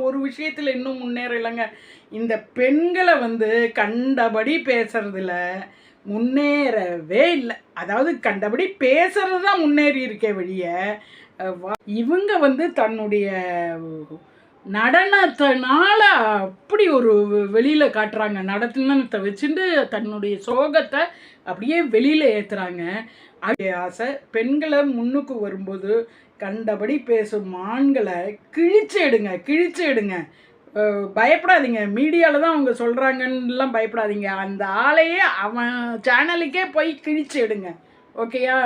ஒரு விஷயத்தில் இன்னும் முன்னேறலைங்க. இந்த பெண்களை கண்டபடி பேசுறதுல முன்னேறவே இல்லை. அதாவது கண்டபடி பேசுறது தான் முன்னேறி இருக்கே வழிய, இவங்க தன்னுடைய நடனத்தினால அப்படி ஒரு வெளியில் காட்டுறாங்க. நடனத்தை வச்சுட்டு தன்னுடைய சோகத்தை அப்படியே வெளியில் ஏற்றுறாங்க. ஆசை பெண்களை முன்னுக்கு வரும்போது கண்டபடி பேசும் ஆண்களை கிழிச்சு எடுங்க. பயப்படாதீங்க. மீடியாவில் தான் அவங்க சொல்கிறாங்கன்னெலாம் பயப்படாதீங்க. அந்த ஆளையே அவன் சேனலுக்கே போய் கிழிச்சு எடுங்க. ஓகேயா?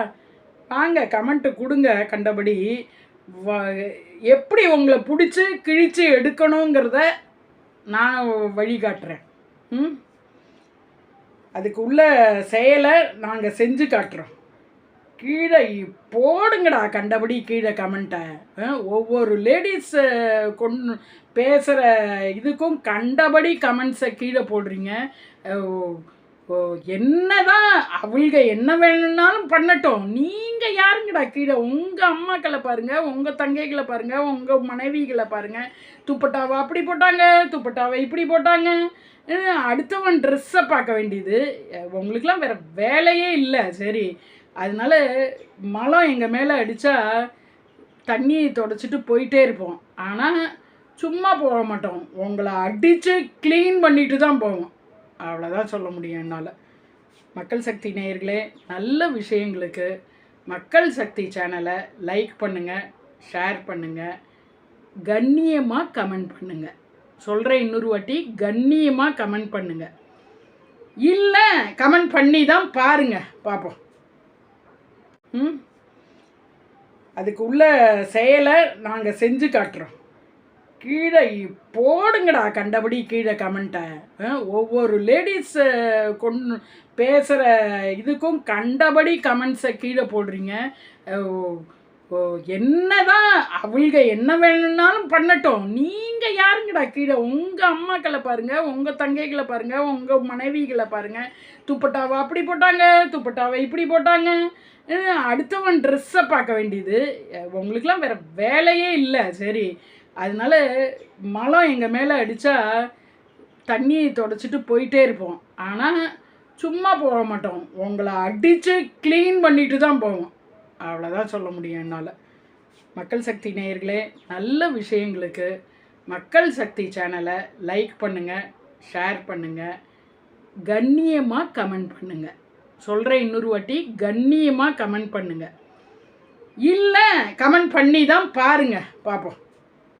வாங்க கமெண்ட்டு கொடுங்க. கண்டபடி எப்படி உங்களை பிடிச்சி கிழிச்சு எடுக்கணுங்கிறத நான் வழிகாட்டுறேன். அதுக்கு உள்ள செயலை நாங்கள் செஞ்சு காட்டுறோம். கீழே போடுங்கடா கண்டபடி கீழே கமெண்ட்டை. ஒவ்வொரு லேடிஸ் கொண்டு பேசுகிற இதுக்கும் கண்டபடி கமெண்ட்ஸை கீழே போடுறீங்க. என்னதான் அவள்க என்ன வேணும்னாலும் பண்ணட்டும். நீங்கள் யாருங்கடா கீழே? உங்கள் அம்மாக்களை பாருங்கள், உங்கள் தங்கைகளை பாருங்கள், உங்கள் மனைவிகளை பாருங்கள். துப்பட்டாவை அப்படி போட்டாங்க, துப்பட்டாவை இப்படி போட்டாங்க. அடுத்தவன் ட்ரெஸ்ஸை பார்க்க வேண்டியது உங்களுக்கெல்லாம் வேறு வேலையே இல்லை. சரி, அதனால மலம் எங்கள் மேலே அடித்தா தண்ணியை தொடச்சிட்டு போயிட்டே இருப்போம். ஆனால் சும்மா போக மாட்டோம். உங்களை அடித்து க்ளீன் பண்ணிட்டு தான் போவோம். அவ்வளோதான் சொல்ல முடியும் என்னால். மக்கள் சக்தி நேயர்களே, நல்ல விஷயங்களுக்கு மக்கள் சக்தி சேனலை லைக் பண்ணுங்கள், ஷேர் பண்ணுங்கள், கண்ணியமாக கமெண்ட் பண்ணுங்கள். சொல்கிறேன் இன்னொரு வாட்டி, கண்ணியமாக கமெண்ட் பண்ணுங்கள். இல்லை கமெண்ட் பண்ணி தான் பாருங்கள், பார்ப்போம். அதுக்கு உள்ள செயலை நாங்கள் செஞ்சு காட்டுறோம். கீழே போடுங்கடா கண்டபடி கீழே கமெண்ட்டை. ஒவ்வொரு லேடிஸ் கொண்டு பேசுகிற இதுக்கும் கண்டபடி கமெண்ட்ஸை கீழே போடுறீங்க. என்னதான் அவள்க என்ன வேணும்னாலும் பண்ணட்டும். நீங்கள் யாருங்கடா கீழே? உங்கள் அம்மாக்களை பாருங்கள், உங்கள் தங்கைகளை பாருங்கள், உங்கள் மனைவிகளை பாருங்கள். துப்பட்டாவை அப்படி போட்டாங்க, துப்பட்டாவை இப்படி போட்டாங்க. அடுத்தவன் ட்ரெஸ்ஸை பார்க்க வேண்டியது உங்களுக்கெல்லாம் வேறு வேலையே இல்லை. சரி, அதனால மலம் எங்கள் மேலே அடித்தா தண்ணியை தொடச்சிட்டு போயிட்டே இருப்போம். ஆனால் சும்மா போக மாட்டோம். உங்களை அடித்து க்ளீன் பண்ணிட்டு தான் போவோம். அவ்வளோதான் சொல்ல முடியும் என்னால். மக்கள் சக்தி நேயர்களே, நல்ல விஷயங்களுக்கு மக்கள் சக்தி சேனலை லைக் பண்ணுங்கள், ஷேர் பண்ணுங்கள், கண்ணியமாக கமெண்ட் பண்ணுங்கள். சொல்கிறேன் இன்னொரு வாட்டி, கண்ணியமாக கமெண்ட் பண்ணுங்கள். இல்லை கமெண்ட் பண்ணி தான் பாருங்கள், பார்ப்போம்.